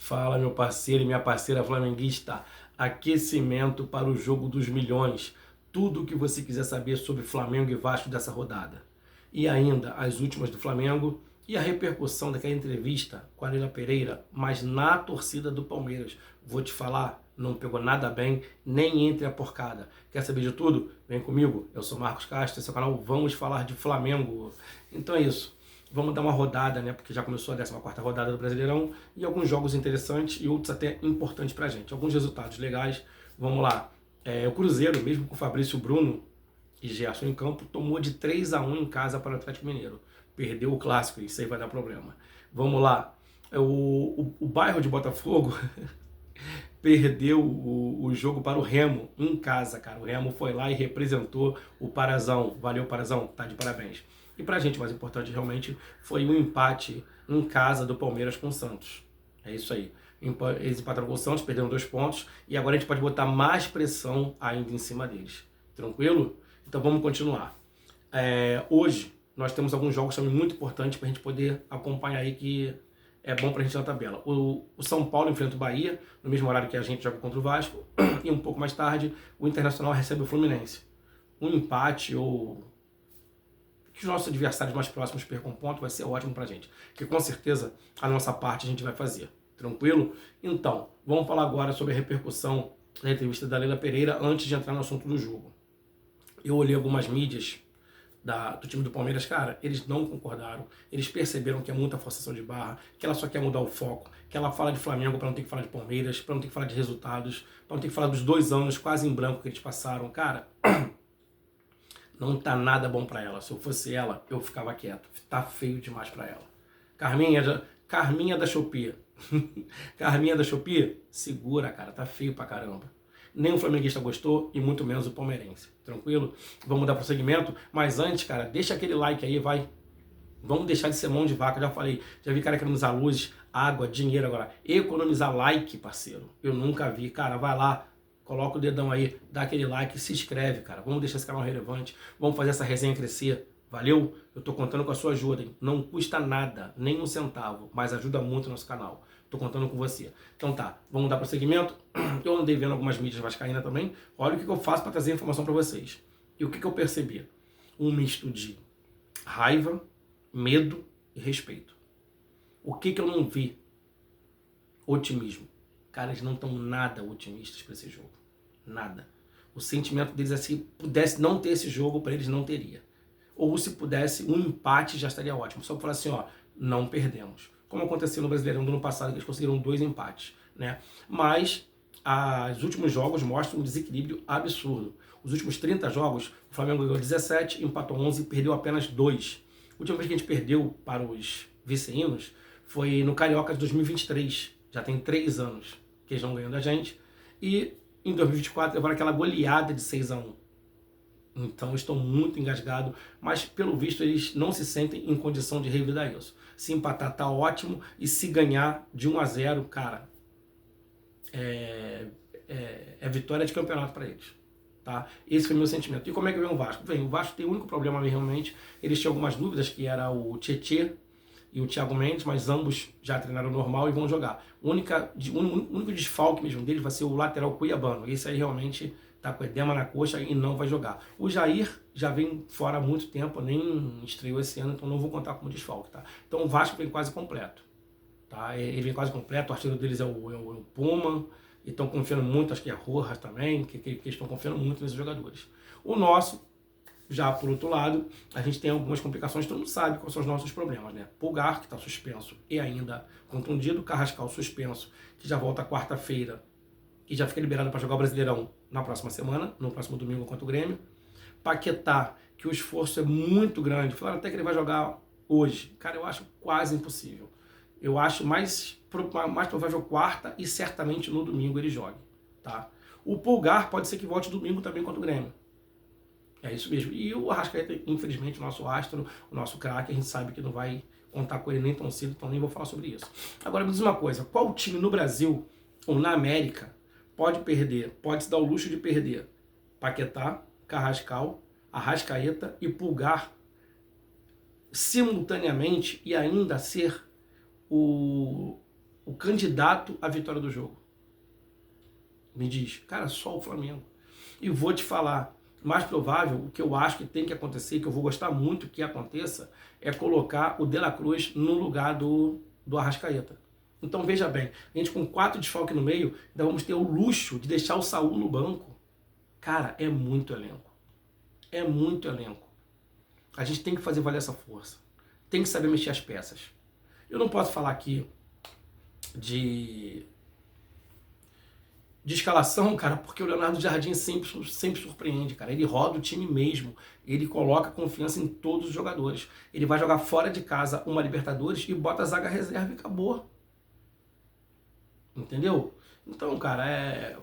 Fala, meu parceiro e minha parceira flamenguista. Aquecimento para o jogo dos milhões. Tudo o que você quiser saber sobre Flamengo e Vasco dessa rodada. E ainda as últimas do Flamengo e a repercussão daquela entrevista com a Leila Pereira, mas na torcida do Palmeiras. Vou te falar, não pegou nada bem, nem entre a porcada. Quer saber de tudo? Vem comigo. Eu sou Marcos Castro, esse é o canal Vamos Falar de Flamengo. Então é isso. Vamos dar uma rodada, né? Porque já começou a 14ª rodada do Brasileirão e alguns jogos interessantes e outros até importantes pra gente. Alguns resultados legais. Vamos lá. O Cruzeiro, mesmo com o Fabrício Bruno e Gerson em campo, tomou de 3-1 em casa para o Atlético Mineiro. Perdeu o clássico, isso aí vai dar problema. Vamos lá. O bairro de Botafogo perdeu o jogo para o Remo em casa, cara. O Remo foi lá e representou o Parazão. Valeu, Parazão, tá de parabéns. E pra gente, o mais importante realmente foi um empate em casa do Palmeiras com o Santos. É isso aí. Eles empataram com o Santos, perderam 2 pontos e agora a gente pode botar mais pressão ainda em cima deles. Tranquilo? Então vamos continuar. Hoje nós temos alguns jogos também muito importantes pra gente poder acompanhar aí, que é bom pra gente na tabela. O São Paulo enfrenta o Bahia, no mesmo horário que a gente joga contra o Vasco, e um pouco mais tarde o Internacional recebe o Fluminense. Um empate ou que os nossos adversários mais próximos percam ponto vai ser ótimo pra gente, que com certeza a nossa parte a gente vai fazer. Tranquilo? Então, vamos falar agora sobre a repercussão da entrevista da Leila Pereira antes de entrar no assunto do jogo. Eu olhei algumas mídias do time do Palmeiras, cara, eles não concordaram, eles perceberam que é muita forçação de barra, que ela só quer mudar o foco, que ela fala de Flamengo para não ter que falar de Palmeiras, para não ter que falar de resultados, para não ter que falar dos 2 anos quase em branco que eles passaram. Cara, não tá nada bom pra ela. Se eu fosse ela, eu ficava quieto. Tá feio demais pra ela. Carminha da Shopee. Carminha da Shopee, segura, cara. Tá feio pra caramba. Nem o flamenguista gostou e muito menos o palmeirense. Tranquilo? Vamos dar prosseguimento. Mas antes, cara, deixa aquele like aí, vai. Vamos deixar de ser mão de vaca. Já falei, já vi cara economizar luzes, água, dinheiro agora. Economizar like, parceiro. Eu nunca vi. Cara, vai lá. Coloca o dedão aí, dá aquele like, se inscreve, cara. Vamos deixar esse canal relevante, vamos fazer essa resenha crescer. Valeu? Eu tô contando com a sua ajuda, hein? Não custa nada, nem um centavo, mas ajuda muito o nosso canal. Tô contando com você. Então tá, vamos dar prosseguimento. Eu andei vendo algumas mídias vascaínas também. Olha o que eu faço para trazer informação para vocês. E o que eu percebi? Um misto de raiva, medo e respeito. O que eu não vi? Otimismo. Cara, eles não estão nada otimistas para esse jogo. Nada. O sentimento deles é, se pudesse não ter esse jogo, para eles não teria. Ou se pudesse, um empate já estaria ótimo. Só para falar assim, ó, não perdemos. Como aconteceu no Brasileirão do ano passado, que eles conseguiram 2 empates, né? Mas os últimos jogos mostram um desequilíbrio absurdo. Os últimos 30 jogos, o Flamengo ganhou 17, empatou 11 e perdeu apenas 2. A última vez que a gente perdeu para os vice-inos foi no Carioca de 2023. Já tem 3 anos que eles não ganham da gente. E em 2024 levaram aquela goleada de 6-1. Então estou muito engasgado, mas pelo visto eles não se sentem em condição de revidar isso. Se empatar tá ótimo, e se ganhar de 1-0, cara, é vitória de campeonato para eles. Tá? Esse foi o meu sentimento. E como é que vem o Vasco? Bem, o Vasco tem o único problema realmente, eles tinham algumas dúvidas, que era o Tietê e o Thiago Mendes, mas ambos já treinaram normal e vão jogar. O único desfalque mesmo deles vai ser o lateral Cuiabano. Esse aí realmente tá com edema na coxa e não vai jogar. O Jair já vem fora há muito tempo, nem estreou esse ano, então não vou contar como desfalque, tá? Então o Vasco vem quase completo, tá? Ele vem quase completo, o artilheiro deles é o Puma, e estão confiando muito, acho que é a Rojas também, que eles estão confiando muito nesses jogadores. O nosso, já por outro lado, a gente tem algumas complicações, todo mundo sabe quais são os nossos problemas, né? Pulgar, que está suspenso e ainda contundido, Carrascal suspenso, que já volta quarta-feira e já fica liberado para jogar o Brasileirão na próxima semana, no próximo domingo contra o Grêmio. Paquetá, que o esforço é muito grande, falaram até que ele vai jogar hoje. Cara, eu acho quase impossível. Eu acho mais provável quarta e certamente no domingo ele jogue, tá? O Pulgar pode ser que volte domingo também contra o Grêmio. É isso mesmo. E o Arrascaeta, infelizmente, o nosso astro, o nosso craque, a gente sabe que não vai contar com ele nem tão cedo, então nem vou falar sobre isso. Agora me diz uma coisa, qual time no Brasil ou na América pode perder, pode se dar o luxo de perder Paquetá, Carrascal, Arrascaeta e Pulgar simultaneamente e ainda ser o candidato à vitória do jogo? Me diz, cara, só o Flamengo. E vou te falar, mais provável, o que eu acho que tem que acontecer, que eu vou gostar muito que aconteça, é colocar o De La Cruz no lugar do Arrascaeta. Então veja bem, a gente com 4 desfalques no meio, ainda vamos ter o luxo de deixar o Saúl no banco. Cara, é muito elenco. É muito elenco. A gente tem que fazer valer essa força. Tem que saber mexer as peças. Eu não posso falar aqui de escalação, cara, porque o Leonardo Jardim sempre surpreende, cara. Ele roda o time mesmo. Ele coloca confiança em todos os jogadores. Ele vai jogar fora de casa uma Libertadores e bota a zaga reserva e acabou. Entendeu? Então, cara,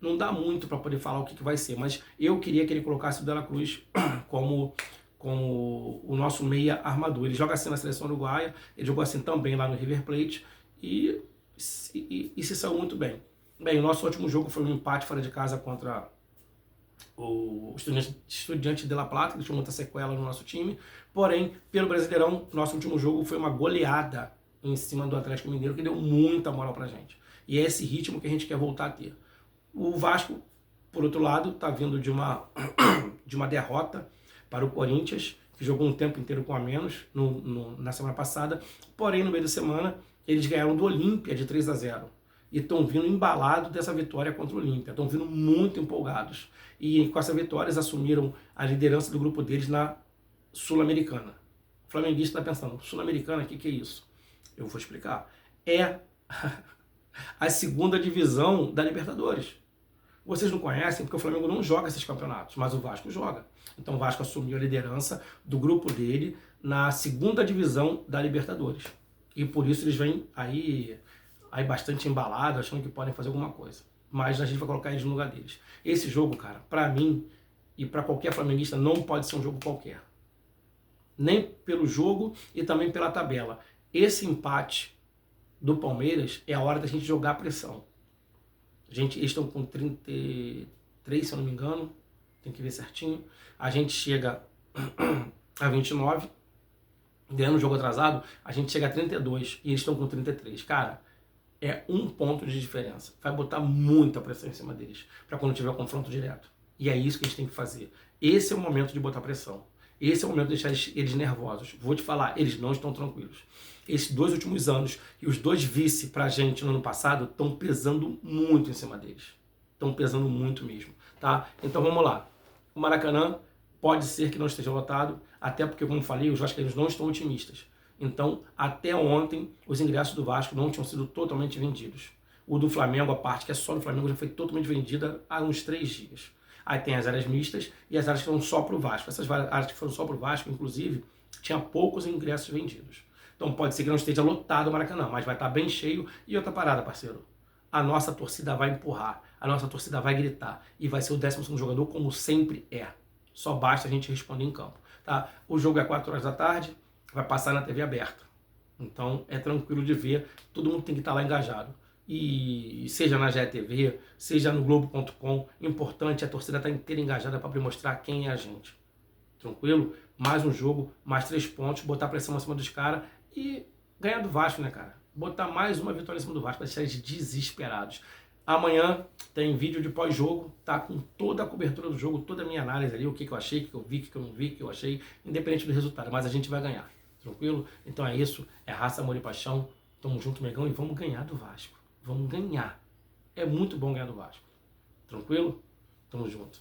não dá muito para poder falar o que vai ser, mas eu queria que ele colocasse o De La Cruz como o nosso meia armador. Ele joga assim na seleção uruguaia, ele jogou assim também lá no River Plate e se saiu muito bem. Bem, o nosso último jogo foi um empate fora de casa contra o Estudiante de La Plata, que deixou muita sequela no nosso time. Porém, pelo Brasileirão, nosso último jogo foi uma goleada em cima do Atlético Mineiro, que deu muita moral pra gente. E é esse ritmo que a gente quer voltar a ter. O Vasco, por outro lado, está vindo de uma derrota para o Corinthians, que jogou um tempo inteiro com a menos na semana passada. Porém, no meio da semana, eles ganharam do Olímpia de 3-0. E estão vindo embalados dessa vitória contra o Olímpia. Estão vindo muito empolgados. E com essa vitória, eles assumiram a liderança do grupo deles na Sul-Americana. O flamenguista está pensando, Sul-Americana, o que é isso? Eu vou explicar. É a segunda divisão da Libertadores. Vocês não conhecem porque o Flamengo não joga esses campeonatos, mas o Vasco joga. Então o Vasco assumiu a liderança do grupo dele na segunda divisão da Libertadores. E por isso eles vêm aí bastante embalados, achando que podem fazer alguma coisa. Mas a gente vai colocar eles no lugar deles. Esse jogo, cara, pra mim e pra qualquer flamenguista, não pode ser um jogo qualquer. Nem pelo jogo e também pela tabela. Esse empate do Palmeiras é a hora da gente jogar a pressão. Eles estão com 33, se eu não me engano. Tem que ver certinho. A gente chega a 29. Ganhando o jogo atrasado, a gente chega a 32. E eles estão com 33. Cara, é 1 ponto de diferença. Vai botar muita pressão em cima deles. Para quando tiver o confronto direto. E é isso que a gente tem que fazer. Esse é o momento de botar pressão. Esse é o momento de deixar eles nervosos. Vou te falar, eles não estão tranquilos. Esses 2 últimos anos e os 2 vice pra gente no ano passado estão pesando muito em cima deles. Estão pesando muito mesmo, tá? Então vamos lá. O Maracanã pode ser que não esteja lotado, até porque, como falei, os vascaínos não estão otimistas. Então, até ontem, os ingressos do Vasco não tinham sido totalmente vendidos. O do Flamengo, a parte que é só do Flamengo, já foi totalmente vendida há uns 3 dias. Aí tem as áreas mistas e as áreas que foram só para o Vasco. Essas áreas que foram só para o Vasco, inclusive, tinha poucos ingressos vendidos. Então pode ser que não esteja lotado o Maracanã, mas vai estar bem cheio. E outra parada, parceiro, a nossa torcida vai empurrar, a nossa torcida vai gritar e vai ser o 12º jogador, como sempre é. Só basta a gente responder em campo, tá? O jogo é 4 horas da tarde, vai passar na TV aberta. Então é tranquilo de ver, todo mundo tem que estar lá engajado. E seja na GETV, seja no Globo.com, importante a torcida estar inteira engajada para mostrar quem é a gente. Tranquilo? Mais um jogo, mais 3 pontos, botar pressão em cima dos caras e ganhar do Vasco, né, cara? Botar mais uma vitória em cima do Vasco para deixar eles desesperados. Amanhã tem vídeo de pós-jogo, tá? Com toda a cobertura do jogo, toda a minha análise ali, o que eu achei, o que eu vi, o que eu não vi, o que eu achei, independente do resultado, mas a gente vai ganhar. Tranquilo? Então é isso, é raça, amor e paixão. Tamo junto, Megão, e vamos ganhar do Vasco. Vamos ganhar. É muito bom ganhar do Vasco. Tranquilo? Tamo junto.